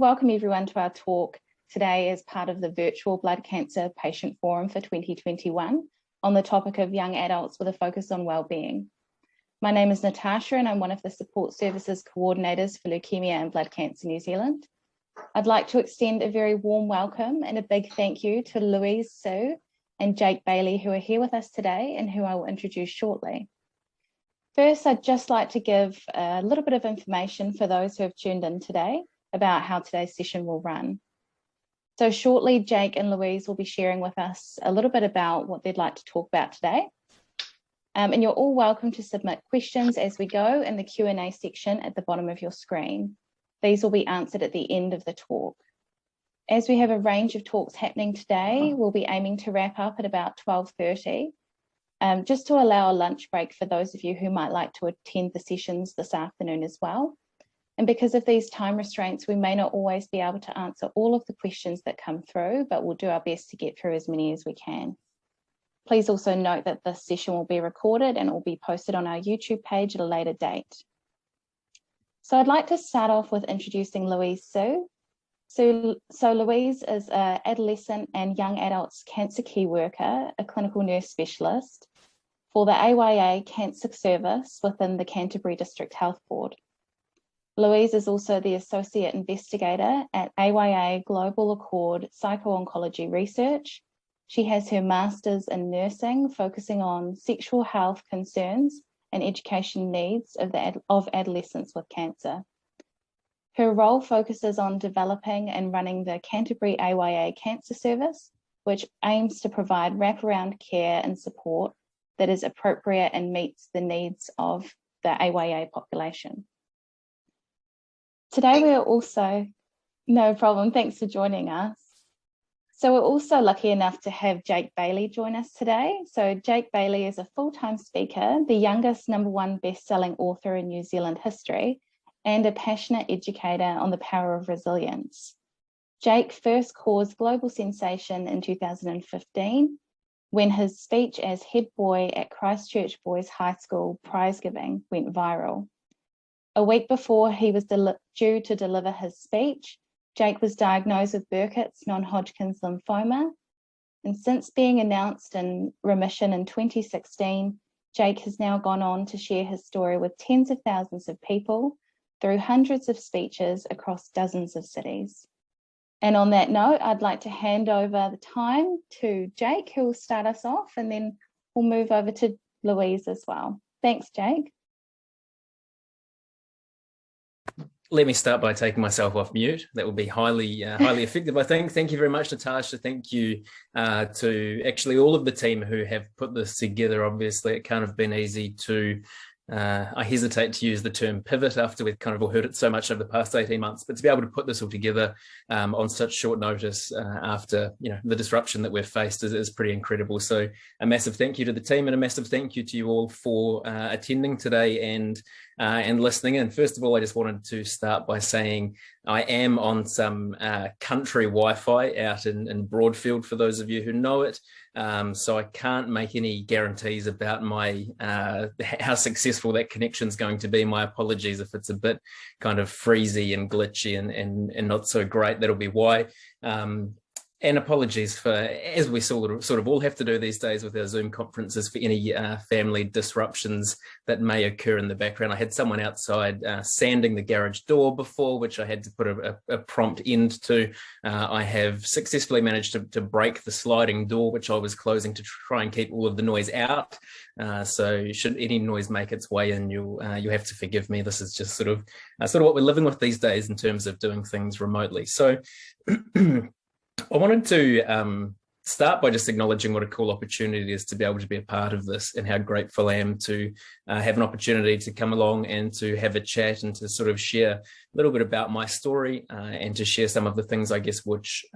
Welcome everyone to our talk today as part of the virtual Blood Cancer Patient Forum for 2021 on the topic of young adults with a focus on wellbeing. My name is Natasha and I'm one of the support services coordinators for Leukemia and Blood Cancer New Zealand. I'd like to extend a very warm welcome and a big thank you to Louise, Sue and Jake Bailey who are here with us today and who I will introduce shortly. First, I'd just like to give a little bit of information for those who have tuned in today about how today's session will run. So shortly, Jake and Louise will be sharing with us a little bit about what they'd like to talk about today. And you're all welcome to submit questions as we go in the Q&A section at the bottom of your screen. These will be answered at the end of the talk. As we have a range of talks happening today, we'll be aiming to wrap up at about 12:30, just to allow a lunch break for those of you who might like to attend the sessions this afternoon as well. And because of these time restraints, we may not always be able to answer all of the questions that come through, but we'll do our best to get through as many as we can. Please also note that this session will be recorded and it will be posted on our YouTube page at a later date. So I'd like to start off with introducing Louise Sue. So Louise is an adolescent and young adults cancer key worker, a clinical nurse specialist for the AYA Cancer Service within the Canterbury District Health Board. Louise is also the Associate Investigator at AYA Global Accord Psycho-Oncology Research. She has her Masters in Nursing, focusing on sexual health concerns and education needs of adolescents with cancer. Her role focuses on developing and running the Canterbury AYA Cancer Service, which aims to provide wraparound care and support that is appropriate and meets the needs of the AYA population. Today we're also, no problem, thanks for joining us. So we're also lucky enough to have Jake Bailey join us today. So Jake Bailey is a full-time speaker, the youngest #1 best-selling author in New Zealand history, and a passionate educator on the power of resilience. Jake first caused global sensation in 2015 when his speech as head boy at Christchurch Boys High School prize giving went viral. A week before he was due to deliver his speech, Jake was diagnosed with Burkitt's non-Hodgkin's lymphoma. And since being announced in remission in 2016, Jake has now gone on to share his story with tens of thousands of people through hundreds of speeches across dozens of cities. And on that note, I'd like to hand over the time to Jake, who will start us off, and then we'll move over to Louise as well. Thanks, Jake. Let me start by taking myself off mute. That will be highly effective, I think. Thank you very much, Natasha. Thank you to actually all of the team who have put this together. Obviously, it can't have been easy to, I hesitate to use the term pivot after we've kind of all heard it so much over the past 18 months, but to be able to put this all together on such short notice after the disruption that we've faced is pretty incredible. So a massive thank you to the team and a massive thank you to you all for attending today and listening in. First of all, I just wanted to start by saying I am on some country Wi-Fi out in Broadfield, for those of you who know it. So I can't make any guarantees about my how successful that connection is going to be. My apologies if it's a bit kind of freezy and glitchy and not so great. That'll be why. And apologies for, as we sort of all have to do these days with our Zoom conferences, for any family disruptions that may occur in the background. I had someone outside sanding the garage door before, which I had to put a prompt end to. I have successfully managed to break the sliding door, which I was closing to try and keep all of the noise out. So should any noise make its way in, you have to forgive me. This is just sort of what we're living with these days in terms of doing things remotely. So I wanted to start by just acknowledging what a cool opportunity it is to be able to be a part of this, and how grateful I am to have an opportunity to come along and to have a chat and to sort of share a little bit about my story and to share some of the things, I guess, which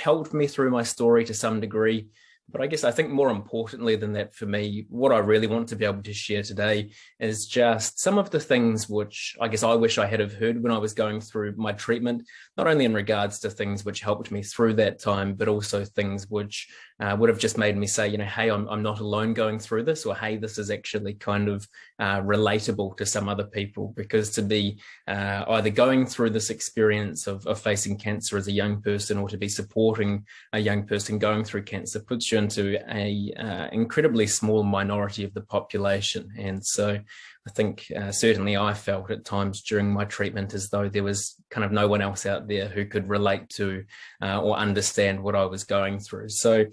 helped me through my story to some degree. But I guess I think more importantly than that for me, what I really want to be able to share today is just some of the things which I guess I wish I had have heard when I was going through my treatment, not only in regards to things which helped me through that time, but also things which would have just made me say, hey, I'm not alone going through this, or hey, this is actually kind of relatable to some other people. Because to be either going through this experience of facing cancer as a young person, or to be supporting a young person going through cancer, puts you into a incredibly small minority of the population. And so I think certainly I felt at times during my treatment as though there was kind of no one else out there who could relate to or understand what I was going through. So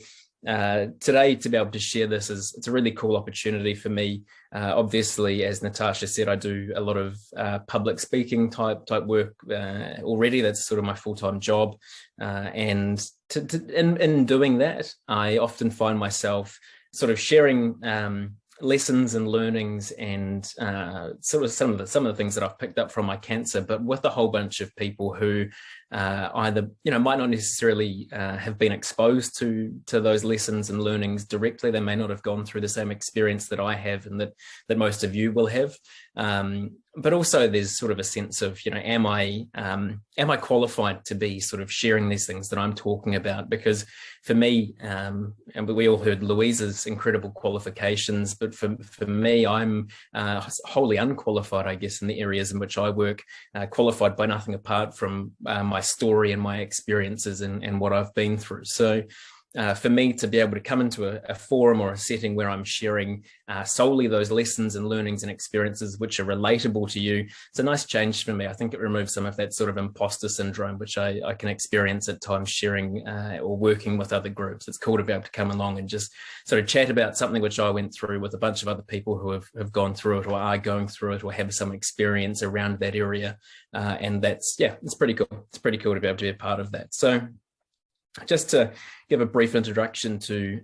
today, to be able to share this, it's a really cool opportunity for me. Obviously, as Natasha said, I do a lot of public speaking type work already. That's sort of my full-time job, and in doing that, I often find myself sort of sharing lessons and learnings and sort of some of the things that I've picked up from my cancer, but with a whole bunch of people who either might not necessarily have been exposed to those lessons and learnings directly. They may not have gone through the same experience that I have and that most of you will have. But also there's sort of a sense of, am I qualified to be sort of sharing these things that I'm talking about? Because for me, and we all heard Louise's incredible qualifications, but for me, I'm wholly unqualified, I guess, in the areas in which I work, qualified by nothing apart from my story and my experiences and what I've been through. So for me to be able to come into a forum or a setting where I'm sharing solely those lessons and learnings and experiences which are relatable to you, it's a nice change for me. I think it removes some of that sort of imposter syndrome, which I can experience at times sharing or working with other groups. It's cool to be able to come along and just sort of chat about something which I went through with a bunch of other people who have gone through it or are going through it or have some experience around that area. And it's pretty cool. It's pretty cool to be able to be a part of that. So just to give a brief introduction to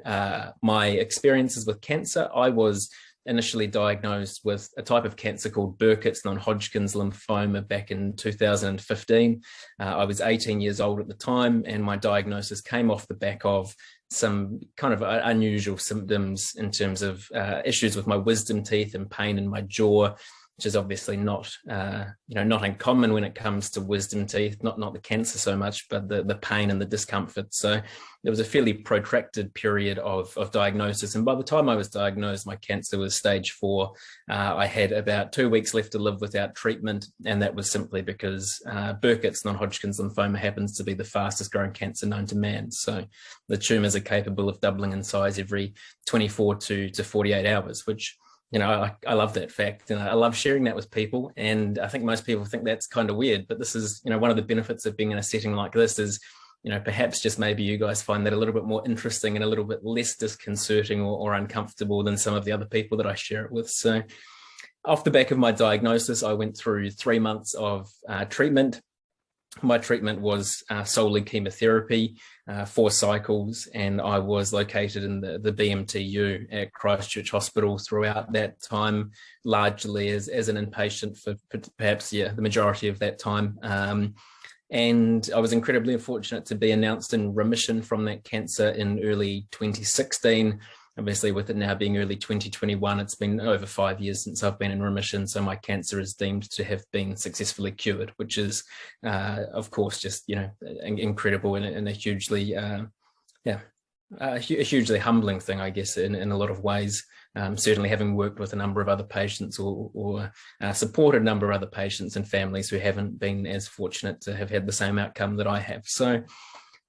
my experiences with cancer, I was initially diagnosed with a type of cancer called Burkitt's non-Hodgkin's lymphoma back in 2015. I was 18 years old at the time, and my diagnosis came off the back of some kind of unusual symptoms in terms of issues with my wisdom teeth and pain in my jaw, which is obviously not uncommon when it comes to wisdom teeth, not the cancer so much, but the pain and the discomfort. So there was a fairly protracted period of diagnosis. And by the time I was diagnosed, my cancer was stage 4. I had about 2 weeks left to live without treatment. And that was simply because Burkitt's non-Hodgkin's lymphoma happens to be the fastest growing cancer known to man. So the tumors are capable of doubling in size every 24 to 48 hours, which I love that fact, and I love sharing that with people. And I think most people think that's kind of weird, but this is, one of the benefits of being in a setting like this is, perhaps just maybe you guys find that a little bit more interesting and a little bit less disconcerting or uncomfortable than some of the other people that I share it with. So off the back of my diagnosis, I went through 3 months of treatment. My treatment was solely chemotherapy, 4 cycles, and I was located in the BMTU at Christchurch Hospital throughout that time, largely as an inpatient for perhaps, the majority of that time. And I was incredibly fortunate to be announced in remission from that cancer in early 2016. Obviously, with it now being early 2021, it's been over 5 years since I've been in remission. So my cancer is deemed to have been successfully cured, which is, of course, just, incredible and a hugely, a hugely humbling thing, I guess, in a lot of ways. Certainly having worked with a number of other patients or supported a number of other patients and families who haven't been as fortunate to have had the same outcome that I have. So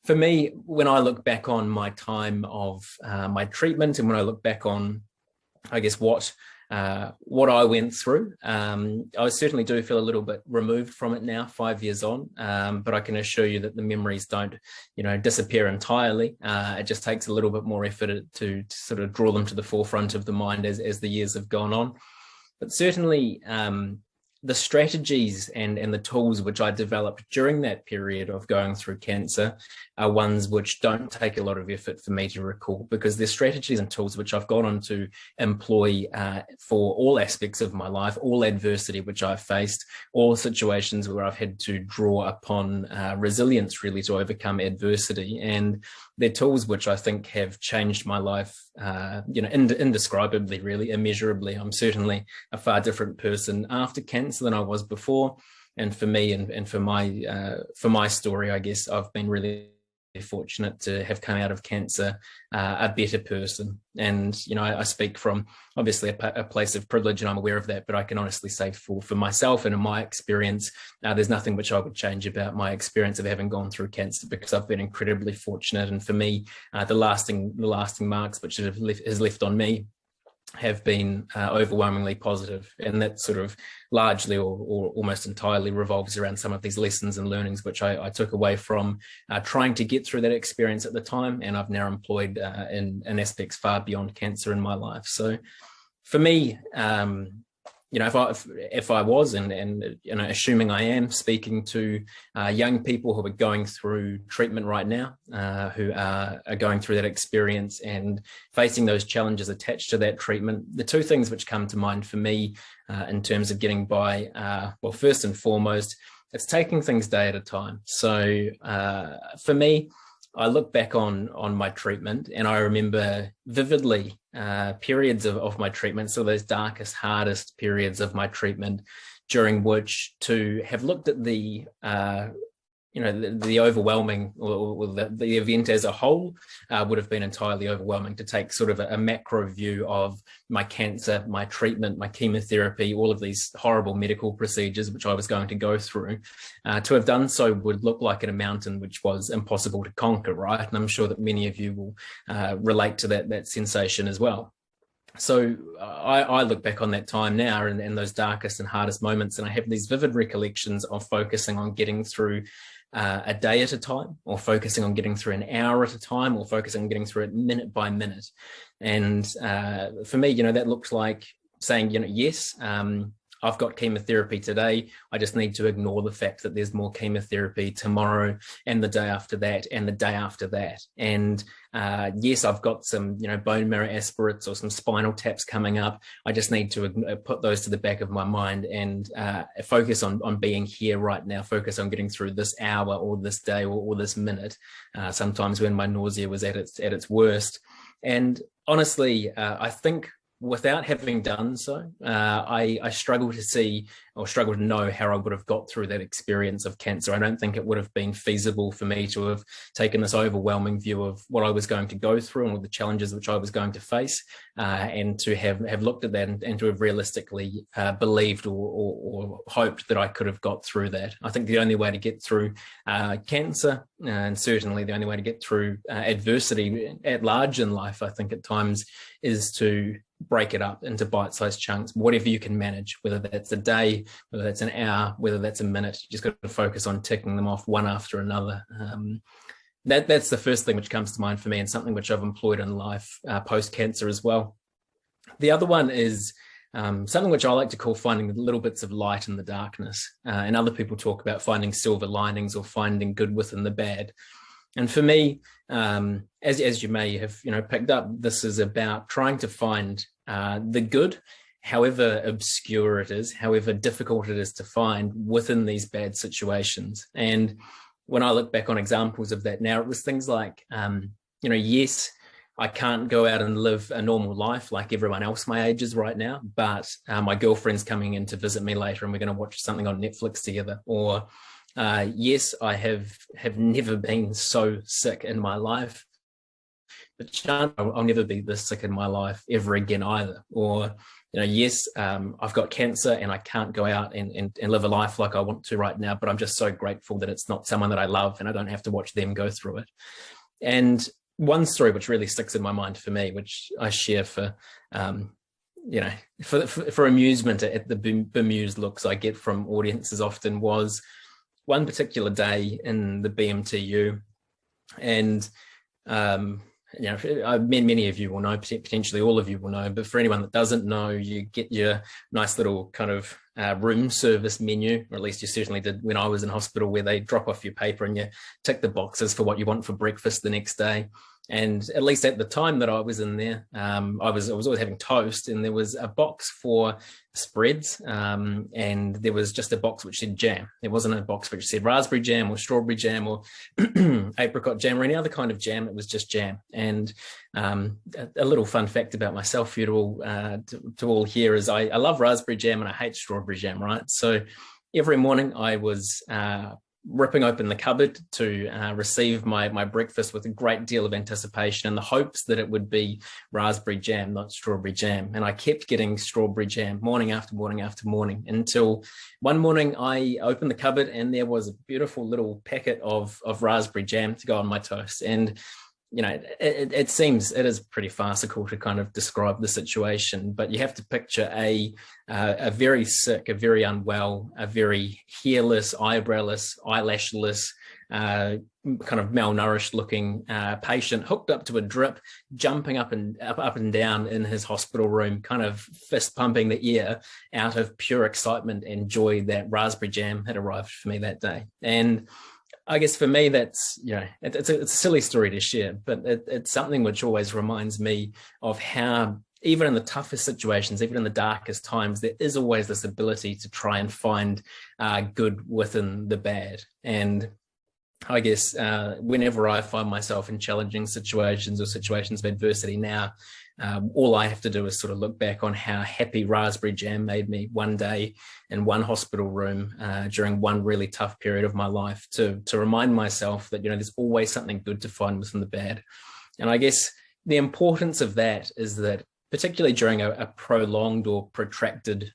for me, when I look back on my time of my treatment and when I look back on, I guess, what I went through, I certainly do feel a little bit removed from it now, 5 years on, but I can assure you that the memories don't, disappear entirely. It just takes a little bit more effort to sort of draw them to the forefront of the mind as the years have gone on. But certainly, the strategies and the tools which I developed during that period of going through cancer are ones which don't take a lot of effort for me to recall, because they're strategies and tools which I've gone on to employ for all aspects of my life, all adversity which I've faced, all situations where I've had to draw upon resilience really to overcome adversity. And they're tools which I think have changed my life, indescribably, really, immeasurably. I'm certainly a far different person after cancer than I was before. And for me and for my story, I guess I've been really fortunate to have come out of cancer a better person. And I speak from obviously a place of privilege, and I'm aware of that, but I can honestly say for myself and in my experience, there's nothing which I would change about my experience of having gone through cancer, because I've been incredibly fortunate. And for me, the lasting marks which has left on me have been overwhelmingly positive, and that sort of largely or almost entirely revolves around some of these lessons and learnings which I took away from trying to get through that experience at the time, and I've now employed in aspects far beyond cancer in my life. So for me, if I was, and assuming I am speaking to young people who are going through treatment right now, who are going through that experience and facing those challenges attached to that treatment, the two things which come to mind for me in terms of getting by, well, first and foremost, it's taking things day at a time. So for me, I look back on my treatment, and I remember vividly periods of my treatment, so those darkest, hardest periods of my treatment, during which to have looked at the overwhelming, or the event as a whole would have been entirely overwhelming. To take sort of a macro view of my cancer, my treatment, my chemotherapy, all of these horrible medical procedures which I was going to go through, to have done so would look like a mountain which was impossible to conquer, right? And I'm sure that many of you will relate to that sensation as well. So I look back on that time now and those darkest and hardest moments, and I have these vivid recollections of focusing on getting through a day at a time, or focusing on getting through an hour at a time, or focusing on getting through it minute by minute. And for me, that looks like saying, yes, I've got chemotherapy today. I just need to ignore the fact that there's more chemotherapy tomorrow, and the day after that, and the day after that. And yes, I've got some, bone marrow aspirates or some spinal taps coming up. I just need to put those to the back of my mind and focus on being here right now, focus on getting through this hour or this day or this minute, sometimes when my nausea was at its worst. And honestly, I think without having done so, I struggle to see or struggle to know how I would have got through that experience of cancer. I don't think it would have been feasible for me to have taken this overwhelming view of what I was going to go through and all the challenges which I was going to face, and to have looked at that and to have realistically believed or hoped that I could have got through that. I think the only way to get through cancer, and certainly the only way to get through adversity at large in life, I think at times, is to break it up into bite-sized chunks, whatever you can manage, whether that's a day, whether that's an hour, whether that's a minute. You just got to focus on ticking them off one after another. That's the first thing which comes to mind for me, and something which I've employed in life post-cancer as well. The other one is something which I like to call finding the little bits of light in the darkness. And other people talk about finding silver linings or finding good within the bad. And for me, as you may have picked up, this is about trying to find the good, however obscure it is, however difficult it is to find within these bad situations. And when I look back on examples of that now, it was things like, yes, I can't go out and live a normal life like everyone else my age is right now, but my girlfriend's coming in to visit me later and we're going to watch something on Netflix together. Or yes, I have never been so sick in my life, but I'll never be this sick in my life ever again either. Or, yes, I've got cancer and I can't go out and live a life like I want to right now, but I'm just so grateful that it's not someone that I love and I don't have to watch them go through it. And one story which really sticks in my mind for me, which I share for amusement at the bemused looks I get from audiences often, was one particular day in the BMTU. And many of you will know, potentially all of you will know, but for anyone that doesn't know, you get your nice little kind of room service menu, or at least you certainly did when I was in hospital, where they drop off your paper and you tick the boxes for what you want for breakfast the next day. And at least at the time that I was in there, I was always having toast, and there was a box for spreads, and there was just a box which said jam. There wasn't a box which said raspberry jam or strawberry jam or apricot jam or any other kind of jam. It was just jam. And a little fun fact about myself for you to all hear is I love raspberry jam and I hate strawberry jam, right? So every morning I was ripping open the cupboard to receive my breakfast with a great deal of anticipation in the hopes that it would be raspberry jam, not strawberry jam. And I kept getting strawberry jam morning after morning after morning, until one morning I opened the cupboard and there was a beautiful little packet of raspberry jam to go on my toast. And you know, it is pretty farcical to kind of describe the situation, but you have to picture a very sick, a very unwell, a very hairless, eyebrowless, eyelashless, kind of malnourished looking patient hooked up to a drip, jumping up and down in his hospital room, kind of fist pumping the air out of pure excitement and joy that raspberry jam had arrived for me that day. And I guess for me, that's, you know, it's a silly story to share, but it's something which always reminds me of how, even in the toughest situations, even in the darkest times, there is always this ability to try and find good within the bad. And I guess whenever I find myself in challenging situations or situations of adversity now, all I have to do is sort of look back on how happy raspberry jam made me one day in one hospital room during one really tough period of my life to remind myself that, you know, there's always something good to find within the bad. And I guess the importance of that is that, particularly during a prolonged or protracted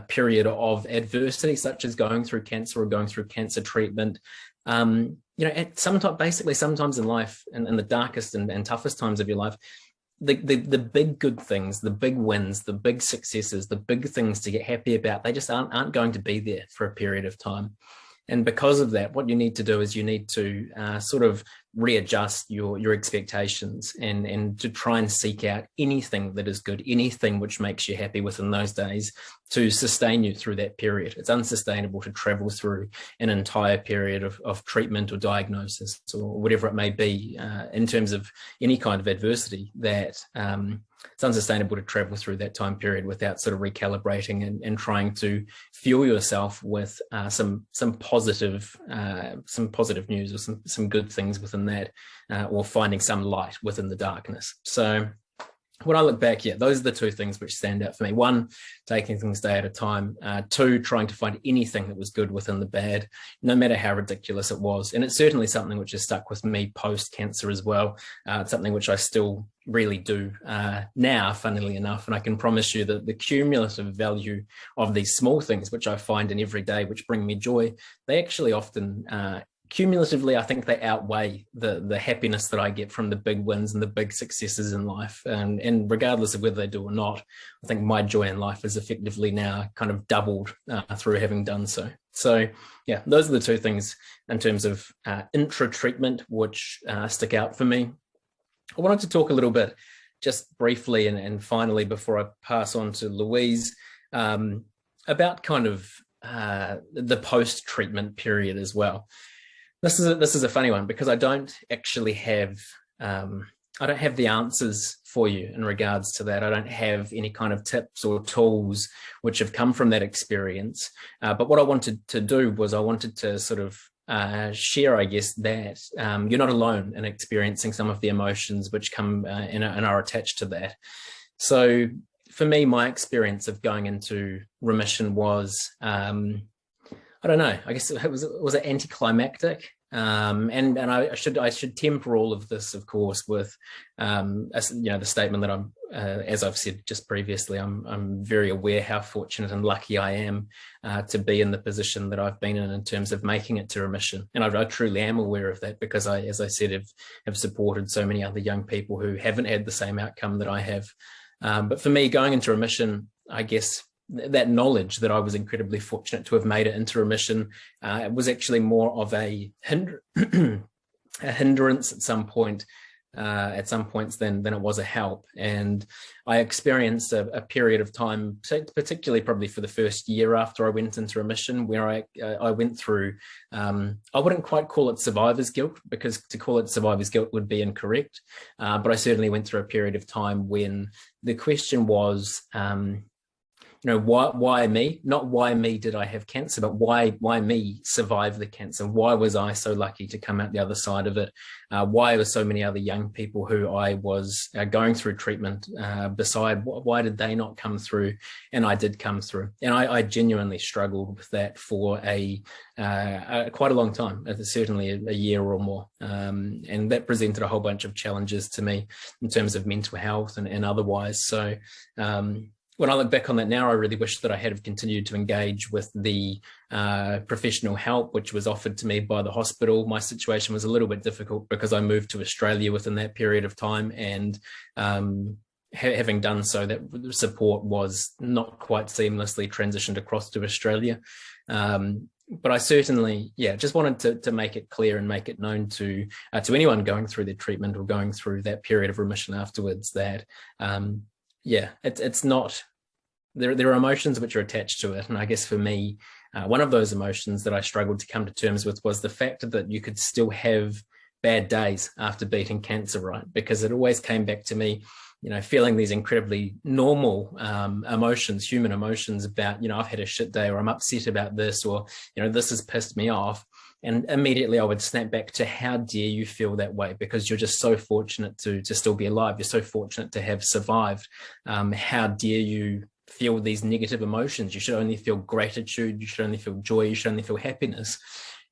period of adversity, such as going through cancer or going through cancer treatment, you know, sometimes in life, in the darkest and toughest times of your life, the big good things, the big wins, the big successes, the big things to get happy about, they just aren't going to be there for a period of time. And because of that, what you need to do is you need to sort of readjust your expectations and to try and seek out anything that is good, anything which makes you happy within those days to sustain you through that period. It's unsustainable to travel through an entire period of treatment or diagnosis or whatever it may be in terms of any kind of adversity, that it's unsustainable to travel through that time period without sort of recalibrating and trying to fuel yourself with some positive news or some good things within that, or finding some light within the darkness. So when I look back, those are the two things which stand out for me. One, taking things day at a time. Two, trying to find anything that was good within the bad, no matter how ridiculous it was. And it's certainly something which has stuck with me post-cancer as well. It's something which I still really do now, funnily enough. And I can promise you that the cumulative value of these small things, which I find in every day, which bring me joy, they actually often cumulatively, I think they outweigh the happiness that I get from the big wins and the big successes in life. And regardless of whether they do or not, I think my joy in life is effectively now kind of doubled through having done so. So yeah, those are the two things in terms of intra-treatment which stick out for me. I wanted to talk a little bit, just briefly and finally, before I pass on to Louise, about kind of the post-treatment period as well. This is a funny one because I don't actually have the answers for you in regards to that. I don't have any kind of tips or tools which have come from that experience. But what I wanted to do was I wanted to sort of share, I guess, that you're not alone in experiencing some of the emotions which come and are attached to that. So for me, my experience of going into remission was, I don't know, I guess it was it anticlimactic? And I should temper all of this, of course, with the statement that I'm, as I've said just previously, I'm very aware how fortunate and lucky I am to be in the position that I've been in terms of making it to remission. And I truly am aware of that because I, as I said, have supported so many other young people who haven't had the same outcome that I have. But for me, going into remission, I guess that knowledge that I was incredibly fortunate to have made it into remission was actually more of a hindrance at some point at some points than it was a help. And I experienced a period of time, particularly probably for the first year after I went into remission, where I went through, I wouldn't quite call it survivor's guilt, because to call it survivor's guilt would be incorrect. But I certainly went through a period of time when the question was, why me? Not why me did I have cancer, but why me survive the cancer? Why was I so lucky to come out the other side of it? Why were so many other young people who I was going through treatment beside, why did they not come through and I did come through? And I genuinely struggled with that for quite a long time, certainly a year or more. And that presented a whole bunch of challenges to me in terms of mental health and otherwise. So when I look back on that now, I really wish that I had continued to engage with the professional help which was offered to me by the hospital. My situation was a little bit difficult because I moved to Australia within that period of time, and having done so, that support was not quite seamlessly transitioned across to Australia. But I certainly, just wanted to make it clear and make it known to anyone going through their treatment or going through that period of remission afterwards that it's not, there are emotions which are attached to it. And I guess for me, one of those emotions that I struggled to come to terms with was the fact that you could still have bad days after beating cancer, right? Because it always came back to me, feeling these incredibly normal emotions, human emotions about, I've had a shit day, or I'm upset about this, or, this has pissed me off. And immediately I would snap back to, how dare you feel that way? Because you're just so fortunate to still be alive. You're so fortunate to have survived. How dare you feel these negative emotions? You should only feel gratitude. You should only feel joy. You should only feel happiness.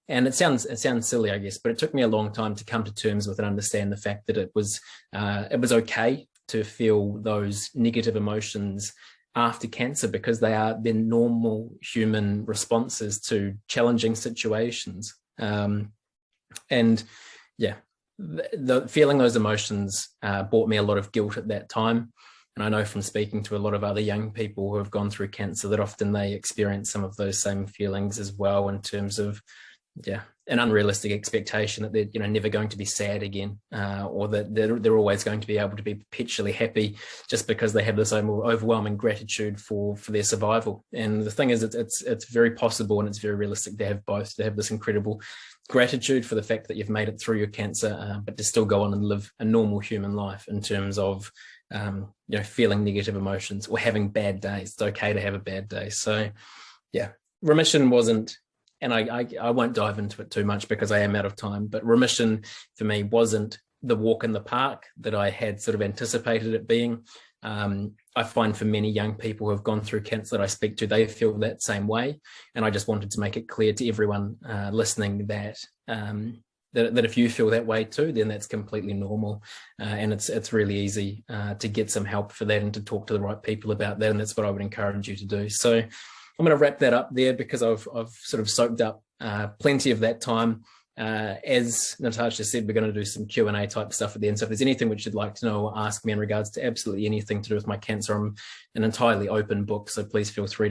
And it sounds silly, I guess, but it took me a long time to come to terms with and understand the fact that it was okay to feel those negative emotions after cancer, because they're normal human responses to challenging situations. The feeling those emotions brought me a lot of guilt at that time. And I know from speaking to a lot of other young people who have gone through cancer that often they experience some of those same feelings as well, in terms of an unrealistic expectation that they're never going to be sad again, or that they're always going to be able to be perpetually happy, just because they have this overwhelming gratitude for their survival. And the thing is, it's very possible and it's very realistic to have both, to have this incredible gratitude for the fact that you've made it through your cancer, but to still go on and live a normal human life in terms of feeling negative emotions or having bad days. It's okay to have a bad day. So remission wasn't, and I won't dive into it too much because I am out of time, but remission for me wasn't the walk in the park that I had sort of anticipated it being. I find for many young people who have gone through cancer that I speak to, they feel that same way. And I just wanted to make it clear to everyone listening that if you feel that way too, then that's completely normal. And it's really easy to get some help for that and to talk to the right people about that. And that's what I would encourage you to do. So I'm going to wrap that up there because I've sort of soaked up plenty of that time. As Natasha said, we're going to do some Q&A type stuff at the end. So if there's anything which you'd like to know or ask me in regards to absolutely anything to do with my cancer, I'm an entirely open book. So please feel free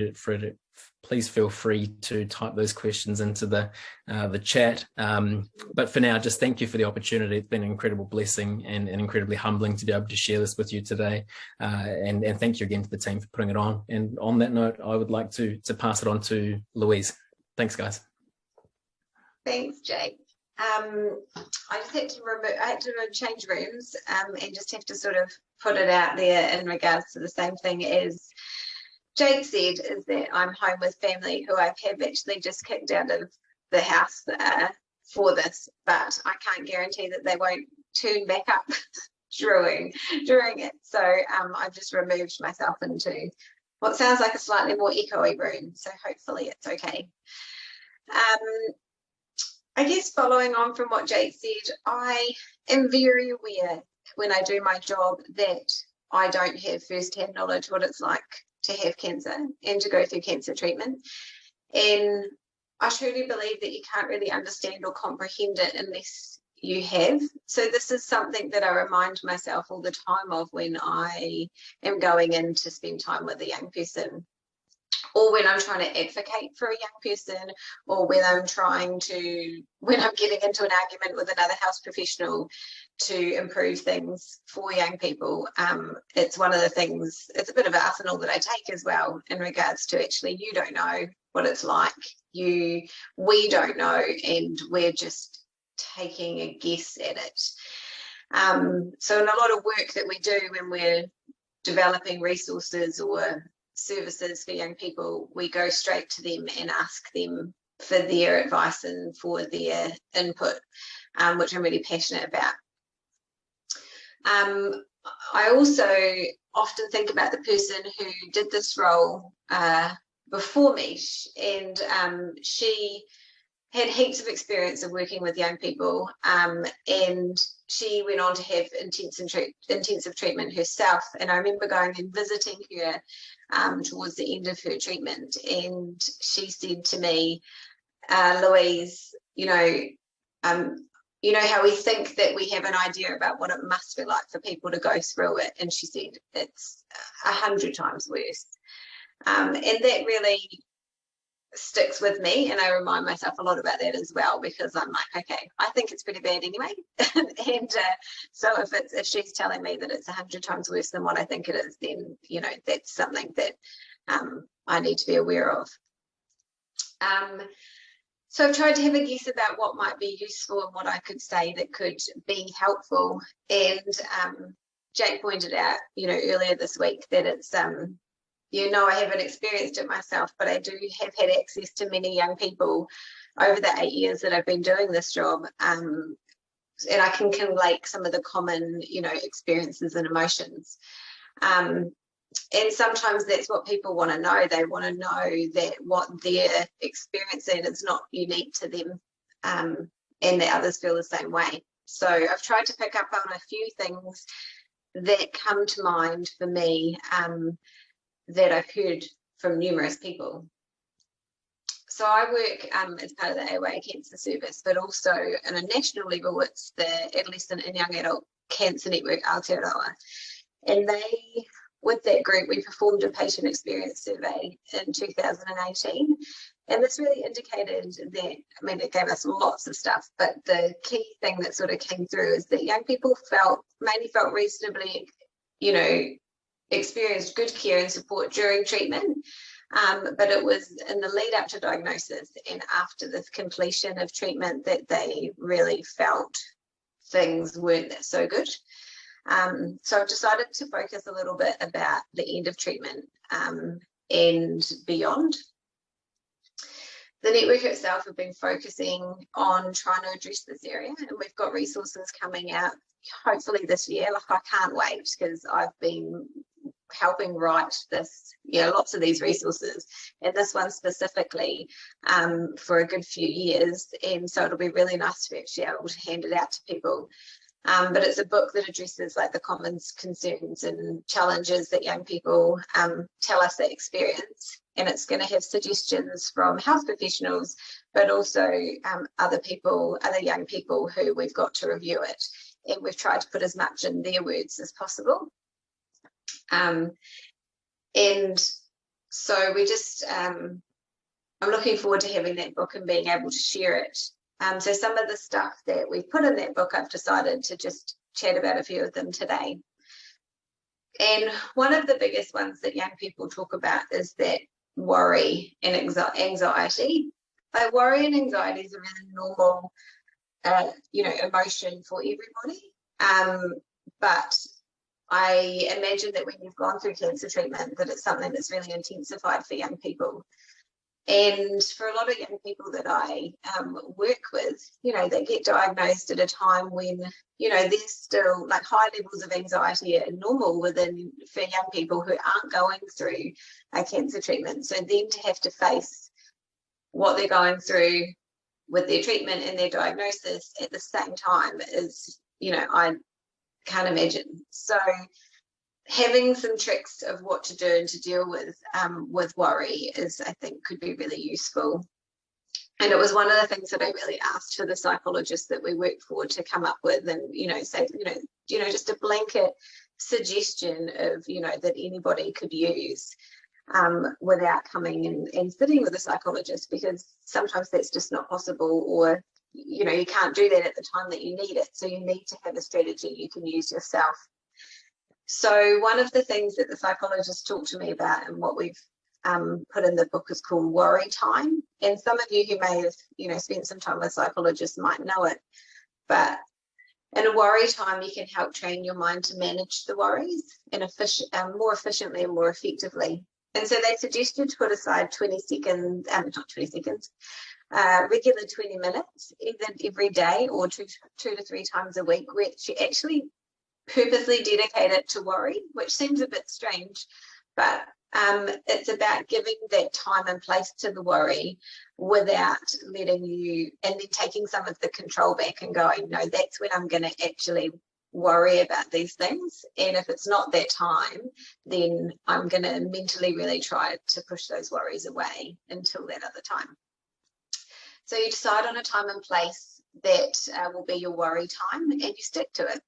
to type those questions into the chat. But for now, just thank you for the opportunity. It's been an incredible blessing and incredibly humbling to be able to share this with you today. And thank you again to the team for putting it on. And on that note, I would like to pass it on to Louise. Thanks, guys. Thanks, Jake. I just had to change rooms and just have to sort of put it out there in regards to the same thing as Jake said, is that I'm home with family who I have actually just kicked out of the house for this, but I can't guarantee that they won't turn back up during it. So I've just removed myself into what sounds like a slightly more echoey room. So hopefully it's okay. I guess following on from what Jake said, I am very aware when I do my job that I don't have first-hand knowledge what it's like to have cancer and to go through cancer treatment. And I truly believe that you can't really understand or comprehend it unless you have. So this is something that I remind myself all the time of when I am going in to spend time with a young person, or when I'm trying to advocate for a young person, or when I'm getting into an argument with another health professional, to improve things for young people. It's one of the things, it's a bit of an arsenal that I take as well, in regards to actually, you don't know what it's like, we don't know, and we're just taking a guess at it. So in a lot of work that we do when we're developing resources or services for young people, we go straight to them and ask them for their advice and for their input, which I'm really passionate about. I also often think about the person who did this role before me, and she had heaps of experience of working with young people, and she went on to have intensive treatment herself. And I remember going and visiting her towards the end of her treatment, and she said to me, Louise, you know how we think that we have an idea about what it must feel like for people to go through it, and she said it's 100 times worse. And that really sticks with me, and I remind myself a lot about that as well, because I'm like, okay, I think it's pretty bad anyway. And so if she's telling me that it's 100 times worse than what I think it is, then that's something that I need to be aware of. So I've tried to have a guess about what might be useful and what I could say that could be helpful. And Jake pointed out, earlier this week that it's, I haven't experienced it myself, but I do have had access to many young people over the 8 years that I've been doing this job. And I can collate some of the common, experiences and emotions. And sometimes that's what people want to know. They want to know that what they're experiencing is not unique to them, and that others feel the same way. So I've tried to pick up on a few things that come to mind for me, that I've heard from numerous people. So I work as part of the AOA Cancer Service, but also on a national level, it's the Adolescent and Young Adult Cancer Network, Aotearoa. And with that group, we performed a patient experience survey in 2018. And this really indicated that, it gave us lots of stuff, but the key thing that sort of came through is that young people mainly felt reasonably, experienced good care and support during treatment. But it was in the lead up to diagnosis and after the completion of treatment that they really felt things weren't so good. So I've decided to focus a little bit about the end of treatment and beyond. The network itself have been focusing on trying to address this area, and we've got resources coming out hopefully this year. I can't wait, because I've been helping write this, lots of these resources, and this one specifically for a good few years, and so it'll be really nice to actually be able to hand it out to people. But it's a book that addresses the common concerns and challenges that young people tell us they experience, and it's going to have suggestions from health professionals, but also other young people who we've got to review it, and we've tried to put as much in their words as possible. And so we just, I'm looking forward to having that book and being able to share it. So some of the stuff that we've put in that book, I've decided to just chat about a few of them today. And one of the biggest ones that young people talk about is that worry and anxiety. Worry and anxiety is a really normal, emotion for everybody. But I imagine that when you've gone through cancer treatment, that it's something that's really intensified for young people. And for a lot of young people that I work with, they get diagnosed at a time when, there's still high levels of anxiety are normal for young people who aren't going through a cancer treatment. So then to have to face what they're going through with their treatment and their diagnosis at the same time is, I can't imagine. So having some tricks of what to do and to deal with worry I think could be really useful. And it was one of the things that I really asked for the psychologists that we work for to come up with, and say just a blanket suggestion of that anybody could use without coming and sitting with a psychologist, because sometimes that's just not possible, or you can't do that at the time that you need it. So you need to have a strategy you can use yourself. So one of the things that the psychologist talked to me about, and what we've put in the book, is called worry time. And some of you who may have, spent some time with psychologists might know it. But in a worry time, you can help train your mind to manage the worries and more efficiently and more effectively. And so they suggest you to put aside 20 seconds, not 20 seconds, regular 20 minutes, either every day or two to three times a week, which you actually purposely dedicate it to worry, which seems a bit strange, but it's about giving that time and place to the worry without letting you, and then taking some of the control back and going, no, that's when I'm going to actually worry about these things. And if it's not that time, then I'm going to mentally really try to push those worries away until that other time. So you decide on a time and place that will be your worry time, and you stick to it.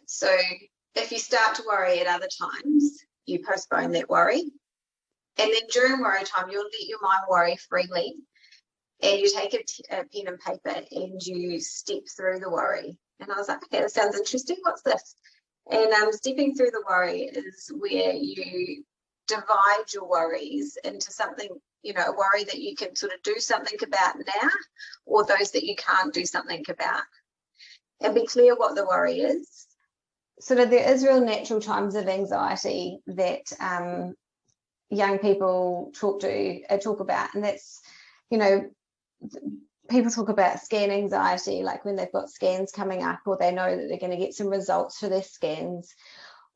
So if you start to worry at other times, you postpone that worry. And then during worry time, you'll let your mind worry freely. And you take a pen and paper and you step through the worry. And I was like, okay, that sounds interesting. What's this? And stepping through the worry is where you divide your worries into something, a worry that you can sort of do something about now, or those that you can't do something about. And be clear what the worry is. So that there is real natural times of anxiety that young people talk about, and that's, people talk about scan anxiety, like when they've got scans coming up, or they know that they're going to get some results for their scans,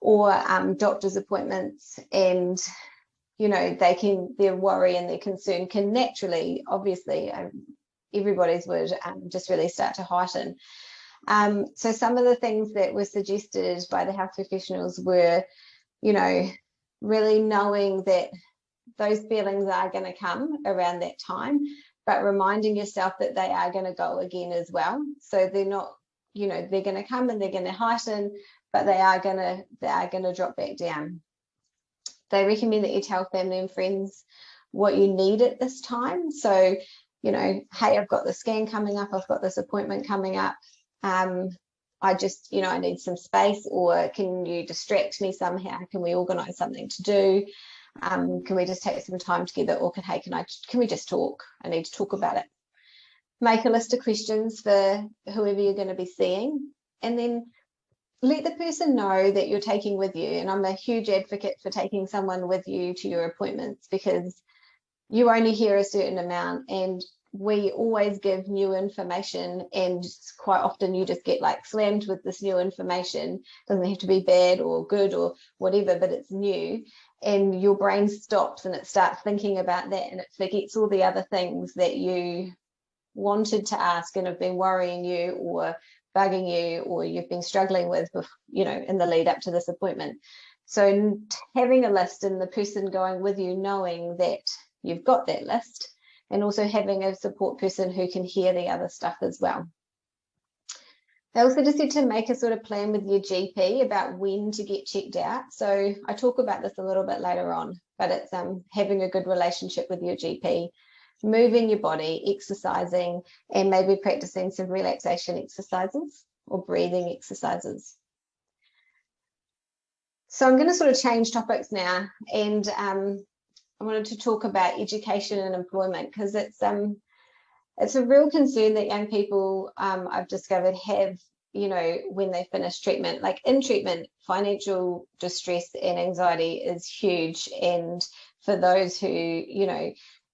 or doctor's appointments, and their worry and their concern can naturally, obviously, everybody's would just really start to heighten. So some of the things that were suggested by the health professionals were, really knowing that those feelings are going to come around that time, but reminding yourself that they are going to go again as well. So they're not, they're going to come and they're going to heighten, but they are going to drop back down. They recommend that you tell family and friends what you need at this time. So, hey, I've got the scan coming up, I've got this appointment coming up. I just, I need some space, or can you distract me somehow? Can we organise something to do? Can we just take some time together? Or can we just talk? I need to talk about it. Make a list of questions for whoever you're going to be seeing, and then let the person know that you're taking with you. And I'm a huge advocate for taking someone with you to your appointments, because you only hear a certain amount, and we always give new information, and quite often you just get like slammed with this new information. It doesn't have to be bad or good or whatever, but it's new, and your brain stops and it starts thinking about that, and it forgets all the other things that you wanted to ask and have been worrying you or bugging you, or you've been struggling with, in the lead up to this appointment. So having a list, and the person going with you knowing that you've got that list, and also having a support person who can hear the other stuff as well. They also just need to make a sort of plan with your GP about when to get checked out. So I talk about this a little bit later on, but it's having a good relationship with your GP, moving your body, exercising, and maybe practicing some relaxation exercises or breathing exercises. So I'm going to sort of change topics now, and I wanted to talk about education and employment, because it's a real concern that young people, I've discovered, have, when they finish treatment. Like in treatment, financial distress and anxiety is huge. And for those who,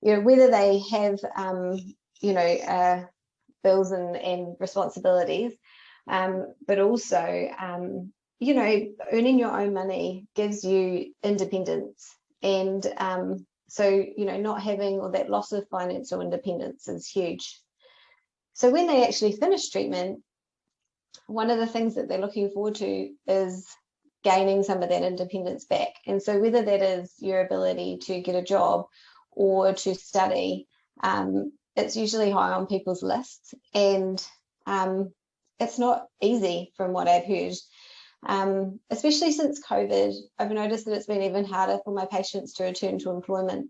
whether they have, bills and responsibilities, but also, earning your own money gives you independence. And so, not having all that loss of financial independence is huge. So when they actually finish treatment, one of the things that they're looking forward to is gaining some of that independence back. And so whether that is your ability to get a job or to study, it's usually high on people's lists. And it's not easy, from what I've heard. Especially since COVID, I've noticed that it's been even harder for my patients to return to employment.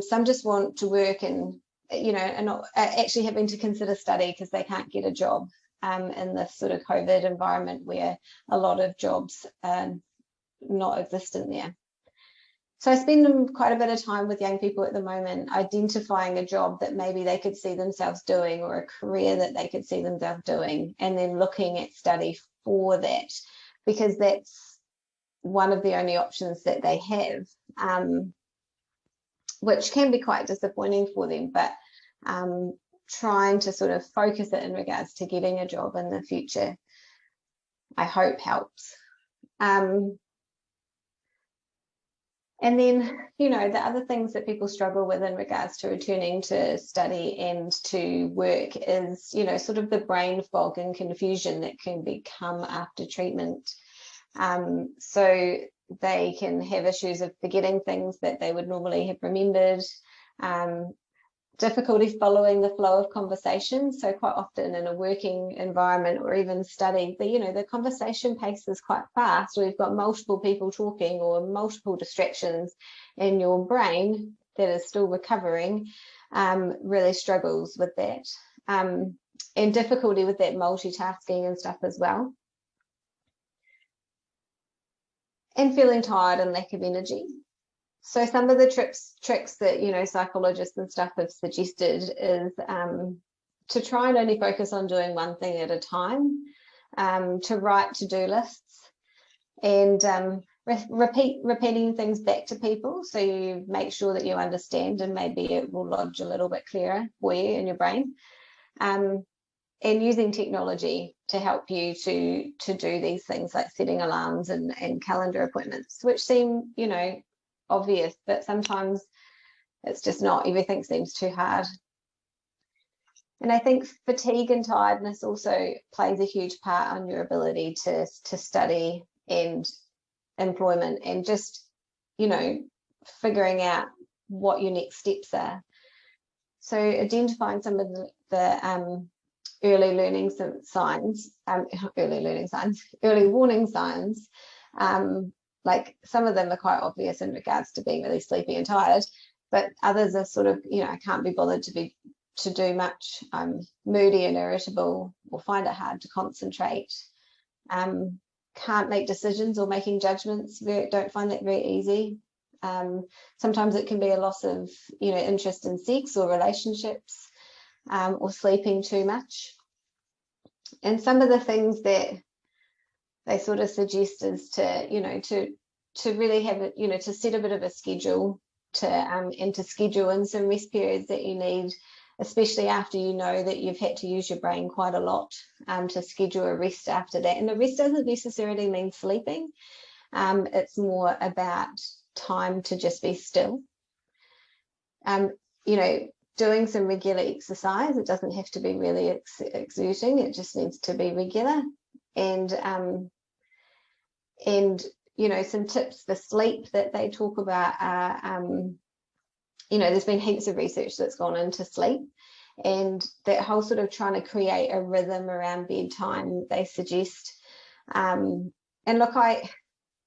Some just want to work and you know, are not actually having to consider study because they can't get a job in this sort of COVID environment where a lot of jobs are not existent there. So I spend quite a bit of time with young people at the moment, identifying a job that maybe they could see themselves doing, or a career that they could see themselves doing, and then looking at study for that, because that's one of the only options that they have, which can be quite disappointing for them, but trying to sort of focus it in regards to getting a job in the future, I hope helps. And then, you know, the other things that people struggle with in regards to returning to study and to work is, you know, sort of the brain fog and confusion that can become after treatment. So they can have issues of forgetting things that they would normally have remembered, difficulty following the flow of conversation. So quite often in a working environment or even study, the conversation pace is quite fast. We've got multiple people talking or multiple distractions, and your brain that is still recovering really struggles with that, and difficulty with that multitasking and stuff as well, and feeling tired and lack of energy. So some of the tricks that, you know, psychologists and stuff have suggested is to try and only focus on doing one thing at a time, to write to-do lists, and repeating things back to people so you make sure that you understand, and maybe it will lodge a little bit clearer for you in your brain, and using technology to help you to do these things like setting alarms and calendar appointments, which seem, you know, obvious, but sometimes it's just not. Everything seems too hard. And I think fatigue and tiredness also plays a huge part on your ability to study and employment, and just, you know, figuring out what your next steps are. So identifying some of the early warning signs, like some of them are quite obvious in regards to being really sleepy and tired, but others are sort of, you know, I can't be bothered to do much, I'm moody and irritable, or find it hard to concentrate, can't make decisions or making judgments, don't find that very easy. Sometimes it can be a loss of, you know, interest in sex or relationships, or sleeping too much. And some of the things that they sort of suggest is to, you know, to really have it, you know, to set a bit of a schedule, and to schedule in some rest periods that you need, especially after you know that you've had to use your brain quite a lot, to schedule a rest after that. And the rest doesn't necessarily mean sleeping. It's more about time to just be still. You know, doing some regular exercise. It doesn't have to be really exerting. It just needs to be regular. And you know, some tips for sleep that they talk about are, you know, there's been heaps of research that's gone into sleep, and that whole sort of trying to create a rhythm around bedtime, they suggest. And look,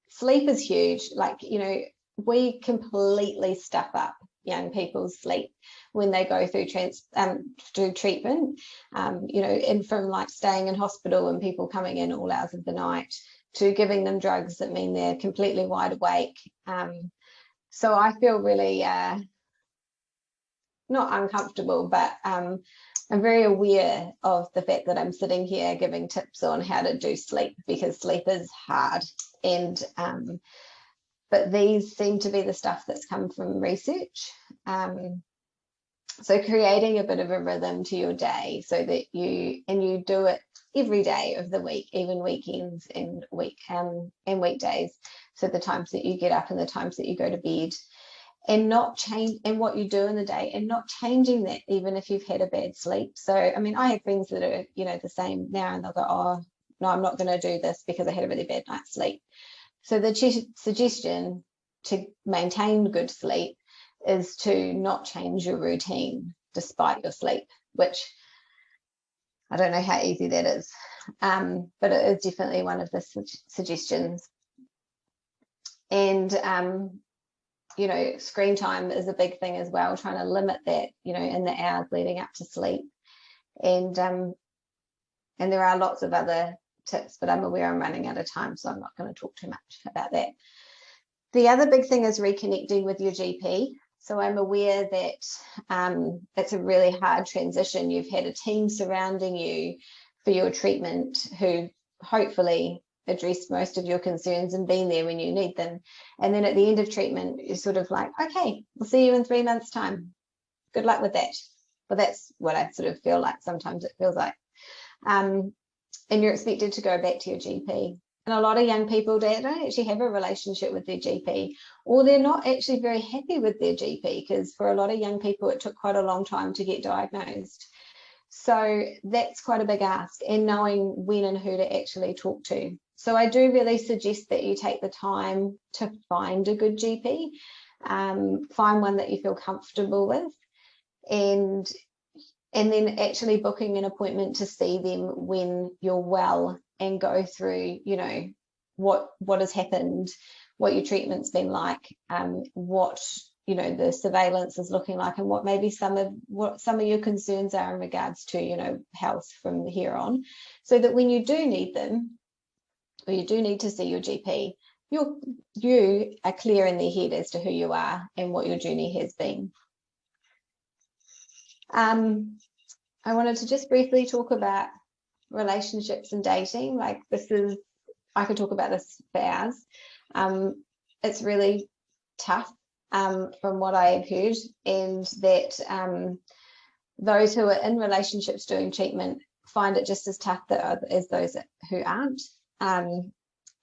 sleep is huge. Like, you know, we completely stuff up young people's sleep when they go through treatment, you know, and from like staying in hospital and people coming in all hours of the night to giving them drugs that mean they're completely wide awake. So I feel really not uncomfortable, but I'm very aware of the fact that I'm sitting here giving tips on how to do sleep, because sleep is hard. And but these seem to be the stuff that's come from research. So creating a bit of a rhythm to your day, so that you do it every day of the week, even weekends and weekdays. So the times that you get up and the times that you go to bed, and not change, and what you do in the day, and not changing that even if you've had a bad sleep. So I mean, I have friends that are, you know, the same now, and they'll go, oh no, I'm not going to do this because I had a really bad night's sleep. So the suggestion to maintain good sleep is to not change your routine despite your sleep, which I don't know how easy that is, but it is definitely one of the suggestions. And you know, screen time is a big thing as well, trying to limit that, you know, in the hours leading up to sleep. And there are lots of other tips, but I'm aware I'm running out of time, so I'm not going to talk too much about that. The other big thing is reconnecting with your GP. So I'm aware that it's a really hard transition. You've had a team surrounding you for your treatment who hopefully addressed most of your concerns and been there when you need them. And then at the end of treatment, you're sort of like, okay, we'll see you in 3 months' time. Good luck with that. But that's what I sort of feel like. Sometimes it feels like. And you're expected to go back to your GP. And a lot of young people, they don't actually have a relationship with their GP, or they're not actually very happy with their GP, because for a lot of young people, it took quite a long time to get diagnosed. So that's quite a big ask, and knowing when and who to actually talk to. So I do really suggest that you take the time to find a good GP, find one that you feel comfortable with, and then actually booking an appointment to see them when you're well and go through, you know, what has happened, what your treatment's been like, what, you know, the surveillance is looking like, and what maybe some of your concerns are in regards to, you know, health from here on, so that when you do need them, or you do need to see your GP, you are clear in their head as to who you are and what your journey has been. I wanted to just briefly talk about relationships and dating. Like, this is, I could talk about this for hours. It's really tough from what I have heard, and that those who are in relationships doing treatment find it just as tough as those who aren't.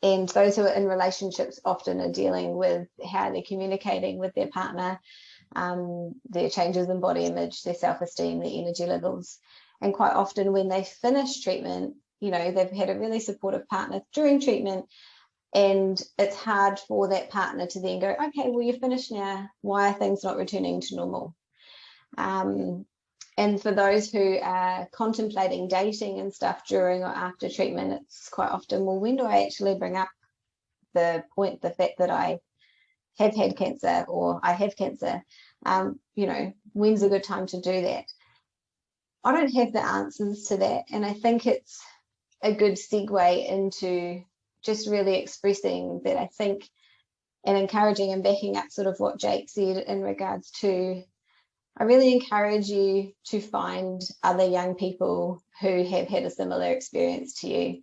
And those who are in relationships often are dealing with how they're communicating with their partner, their changes in body image, their self-esteem, their energy levels. And quite often when they finish treatment, you know, they've had a really supportive partner during treatment, and it's hard for that partner to then go, okay, well, you're finished now. Why are things not returning to normal? And for those who are contemplating dating and stuff during or after treatment, it's quite often, well, when do I actually bring up the fact that I have had cancer, or I have cancer? You know, when's a good time to do that? I don't have the answers to that. And I think it's a good segue into just really expressing that I think, and encouraging and backing up sort of what Jake said in regards to, I really encourage you to find other young people who have had a similar experience to you,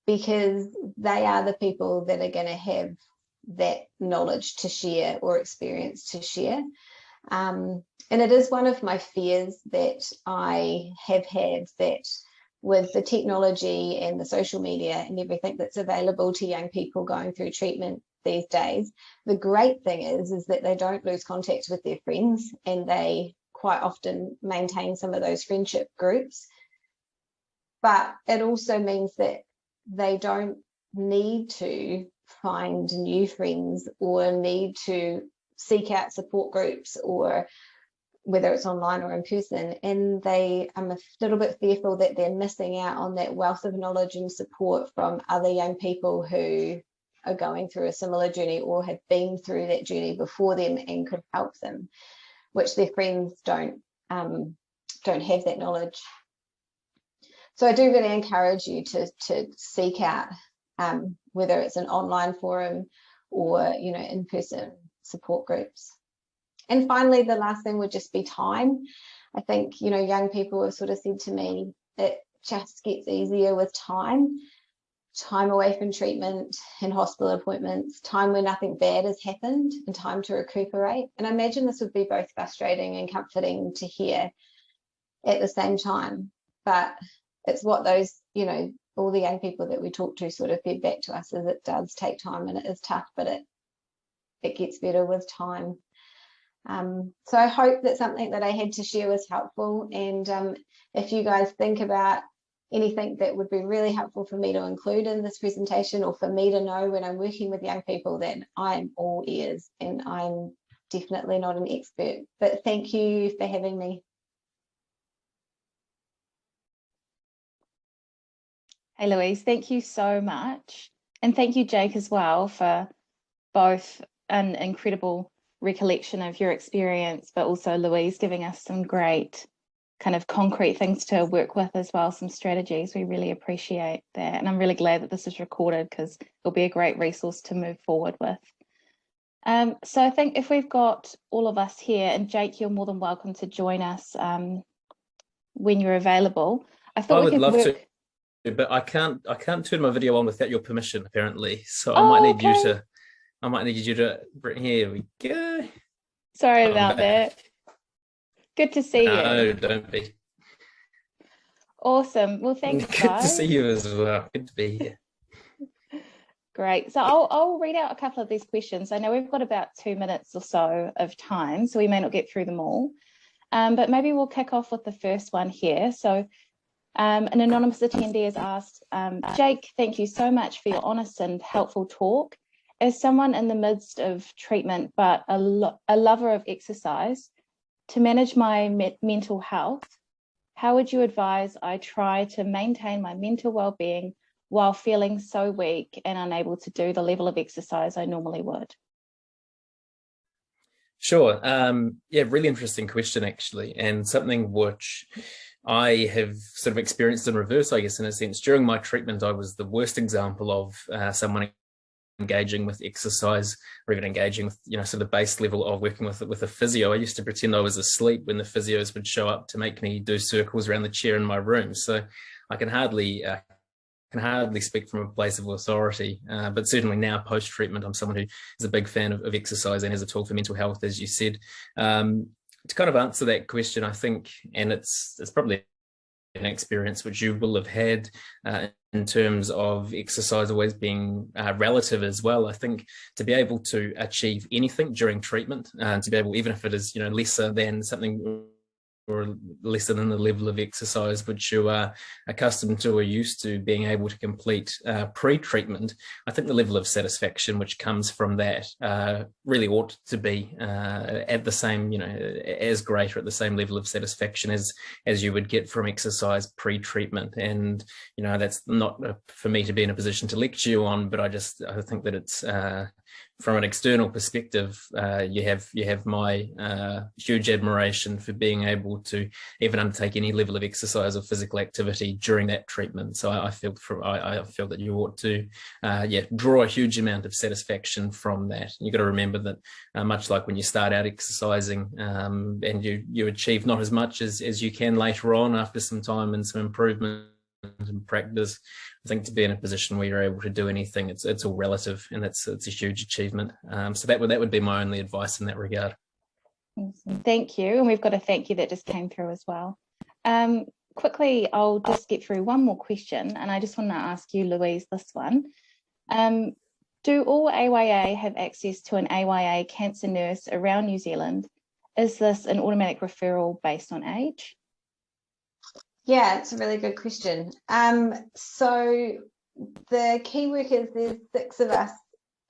because they are the people that are going to have that knowledge to share or experience to share. And it is one of my fears that I have had, that with the technology and the social media and everything that's available to young people going through treatment these days, the great thing is that they don't lose contact with their friends, and they quite often maintain some of those friendship groups. But it also means that they don't need to find new friends or need to seek out support groups, or whether it's online or in person. And I'm a little bit fearful that they're missing out on that wealth of knowledge and support from other young people who are going through a similar journey, or have been through that journey before them and could help them, which their friends don't have that knowledge. So I do really encourage you to seek out, whether it's an online forum or, you know, in-person support groups. And finally, the last thing would just be time. I think, you know, young people have sort of said to me, it just gets easier with time away from treatment and hospital appointments, time where nothing bad has happened, and time to recuperate. And I imagine this would be both frustrating and comforting to hear at the same time. But it's what those, you know, all the young people that we talk to sort of fed back to us, is it does take time, and it is tough, but it gets better with time. So I hope that something that I had to share was helpful. And if you guys think about anything that would be really helpful for me to include in this presentation, or for me to know when I'm working with young people, then I'm all ears, and I'm definitely not an expert. But thank you for having me. Hey, Louise, thank you so much. And thank you, Jake, as well, for both an incredible recollection of your experience, but also Louise giving us some great kind of concrete things to work with as well, some strategies. We really appreciate that. And I'm really glad that this is recorded because it'll be a great resource to move forward with. So I think if we've got all of us here, and Jake, you're more than welcome to join us when you're available. I thought we could love work... to, but I can't turn my video on without your permission, apparently. So I might need you to bring, here we go. Sorry about that. Good to see you. No, don't be. Awesome. Well, thanks, guys. Good to see you as well. Good to be here. Great. So I'll read out a couple of these questions. I know we've got about 2 minutes or so of time, so we may not get through them all. But maybe we'll kick off with the first one here. So an anonymous attendee has asked, Jake, thank you so much for your honest and helpful talk. As someone in the midst of treatment, but a lover of exercise, to manage my mental health, how would you advise I try to maintain my mental well-being while feeling so weak and unable to do the level of exercise I normally would? Sure. Yeah, really interesting question, actually, and something which I have sort of experienced in reverse, I guess, in a sense. During my treatment, I was the worst example of someone engaging with exercise, or even engaging with, sort of the base level of working with a physio. I used to pretend I was asleep when the physios would show up to make me do circles around the chair in my room. So I can hardly speak from a place of authority, but certainly now post-treatment, I'm someone who is a big fan of exercise and as a tool for mental health, as you said. To kind of answer that question, I think, and it's probably an experience which you will have had in terms of exercise always being relative as well. I think to be able to achieve anything during treatment, to be able, even if it is lesser than something or lesser than the level of exercise which you are accustomed to or used to being able to complete pre-treatment, I think the level of satisfaction which comes from that really ought to be at the same, as great or at the same level of satisfaction as you would get from exercise pre-treatment. And that's not for me to be in a position to lecture you on, but I think that it's from an external perspective, you have my huge admiration for being able to even undertake any level of exercise or physical activity during that treatment. So I feel that you ought to draw a huge amount of satisfaction from that. You've got to remember that much like when you start out exercising and you achieve not as much as you can later on after some time and some improvement and practice, I think to be in a position where you're able to do anything, it's all relative, and it's a huge achievement. So that would be my only advice in that regard. Awesome. Thank you. And we've got a thank you that just came through as well. Quickly, I'll just get through one more question, and I just want to ask you, Louise, this one. Do all AYA have access to an AYA cancer nurse around New Zealand? Is this an automatic referral based on age? Yeah, it's a really good question. So the key workers, there's 6 of us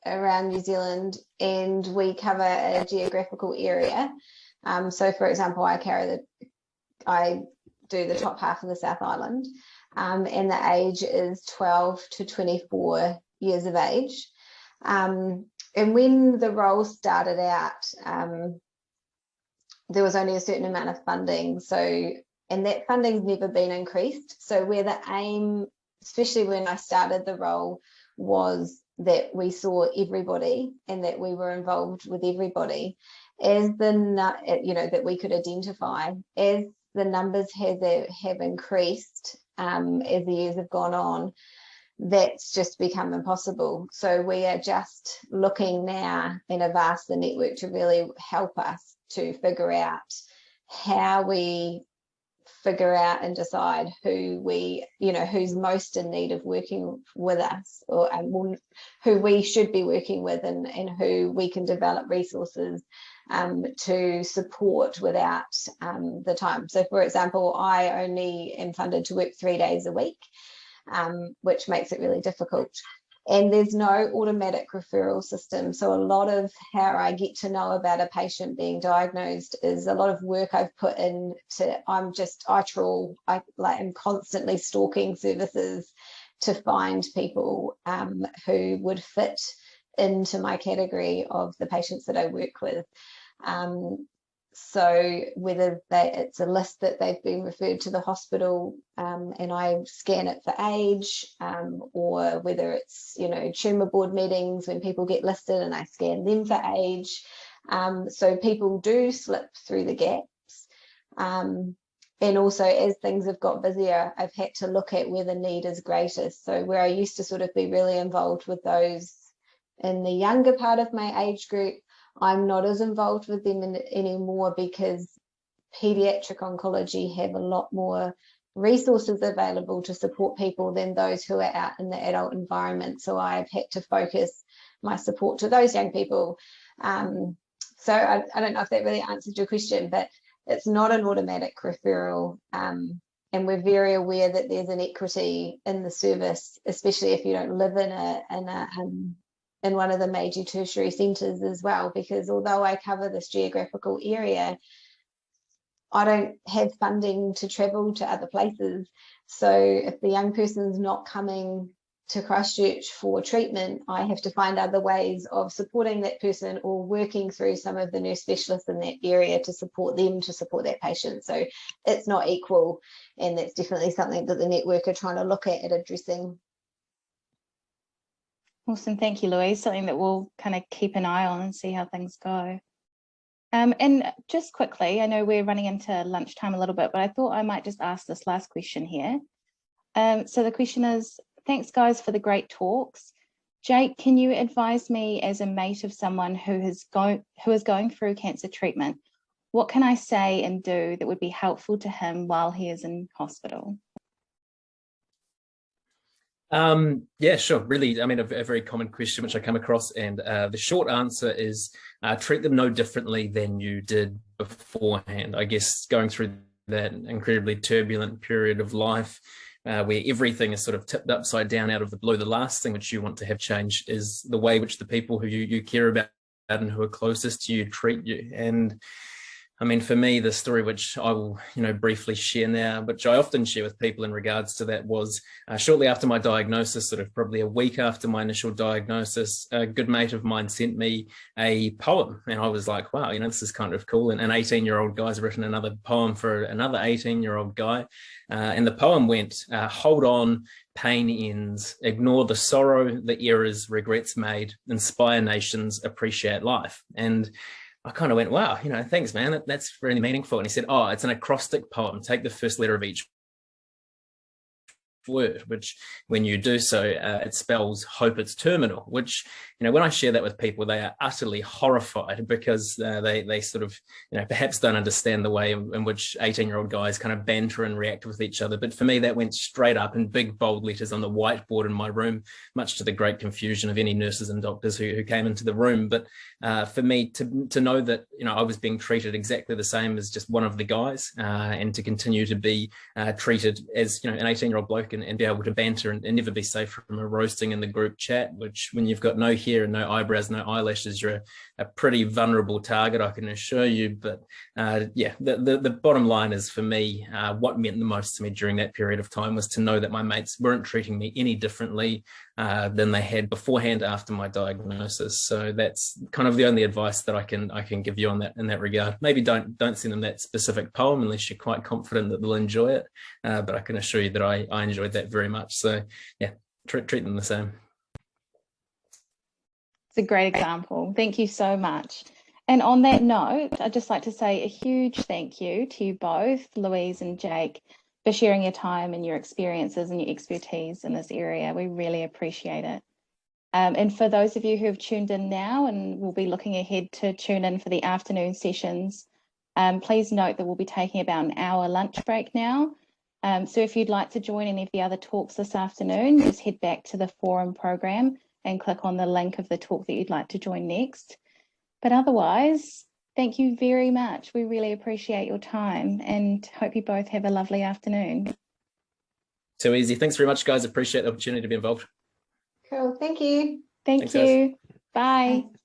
around New Zealand, and we cover a geographical area. So for example, I do the top half of the South Island, and the age is 12 to 24 years of age. And when the role started out, there was only a certain amount of funding. And that funding's never been increased. So where the aim, especially when I started the role, was that we saw everybody and that we were involved with everybody, that we could identify. As the numbers have increased, as the years have gone on, that's just become impossible. So we are just looking now and have asked the network to really help us to figure out how we figure out and decide who's most in need of working with us, or who we should be working with, and who we can develop resources to support without the time. So for example, I only am funded to work 3 days a week, which makes it really difficult. And there's no automatic referral system. So a lot of how I get to know about a patient being diagnosed is a lot of work I've put in to, I'm constantly stalking services to find people who would fit into my category of the patients that I work with. So whether it's a list that they've been referred to the hospital and I scan it for age, or whether it's, you know, tumour board meetings when people get listed and I scan them for age. So people do slip through the gaps. And also, as things have got busier, I've had to look at where the need is greatest. So where I used to sort of be really involved with those in the younger part of my age group, I'm not as involved with them anymore, because pediatric oncology have a lot more resources available to support people than those who are out in the adult environment. So I've had to focus my support to those young people. So I don't know if that really answered your question, but it's not an automatic referral. And we're very aware that there's an equity in the service, especially if you don't live in one of the major tertiary centres as well, because although I cover this geographical area, I don't have funding to travel to other places. So if the young person's not coming to Christchurch for treatment, I have to find other ways of supporting that person or working through some of the nurse specialists in that area to support them to support that patient. So it's not equal, and that's definitely something that the network are trying to look at addressing. Awesome, thank you, Louise. Something that we'll kind of keep an eye on and see how things go. And just quickly, I know we're running into lunchtime a little bit, but I thought I might just ask this last question here. So the question is, thanks guys for the great talks. Jake, can you advise me as a mate of someone who is going through cancer treatment? What can I say and do that would be helpful to him while he is in hospital? Yeah, sure. Really, I mean, a very common question which I come across, and the short answer is treat them no differently than you did beforehand. I guess going through that incredibly turbulent period of life where everything is sort of tipped upside down out of the blue, the last thing which you want to have change is the way which the people who you care about and who are closest to you treat you. And I mean, for me, the story which I will, briefly share now, which I often share with people in regards to that, was shortly after my diagnosis, sort of probably a week after my initial diagnosis, a good mate of mine sent me a poem. And I was like, wow, this is kind of cool. And an 18-year-old guy's written another poem for another 18-year-old guy. And the poem went, hold on, pain ends, ignore the sorrow, the errors, regrets made, inspire nations, appreciate life. And I kind of went, wow, thanks, man. That's really meaningful. And he said, oh, it's an acrostic poem. Take the first letter of each word, which when you do so, it spells hope it's terminal, which, when I share that with people, they are utterly horrified because they sort of, perhaps don't understand the way in which 18-year-old guys kind of banter and react with each other. But for me, that went straight up in big, bold letters on the whiteboard in my room, much to the great confusion of any nurses and doctors who came into the room. But for me to know that, I was being treated exactly the same as just one of the guys, and to continue to be treated as, an 18-year-old bloke and be able to banter and never be safe from a roasting in the group chat, which when you've got no hair and no eyebrows, no eyelashes, you're a pretty vulnerable target, I can assure you. But yeah, the bottom line is, for me, what meant the most to me during that period of time was to know that my mates weren't treating me any differently than they had beforehand after my diagnosis. So that's kind of the only advice that I can give you on that, in that regard. Maybe don't send them that specific poem unless you're quite confident that they'll enjoy it. But I can assure you that I enjoyed that very much. So yeah, treat them the same. It's a great example. Thank you so much. And on that note, I'd just like to say a huge thank you to you both, Louise and Jake, for sharing your time and your experiences and your expertise in this area. We really appreciate it. And for those of you who have tuned in now and will be looking ahead to tune in for the afternoon sessions, please note that we'll be taking about an hour lunch break now. So if you'd like to join any of the other talks this afternoon, just head back to the forum program and click on the link of the talk that you'd like to join next. But otherwise, thank you very much. We really appreciate your time and hope you both have a lovely afternoon. So easy. Thanks very much, guys. Appreciate the opportunity to be involved. Cool. Thank you. Thank you. Thanks, guys. Bye. Bye.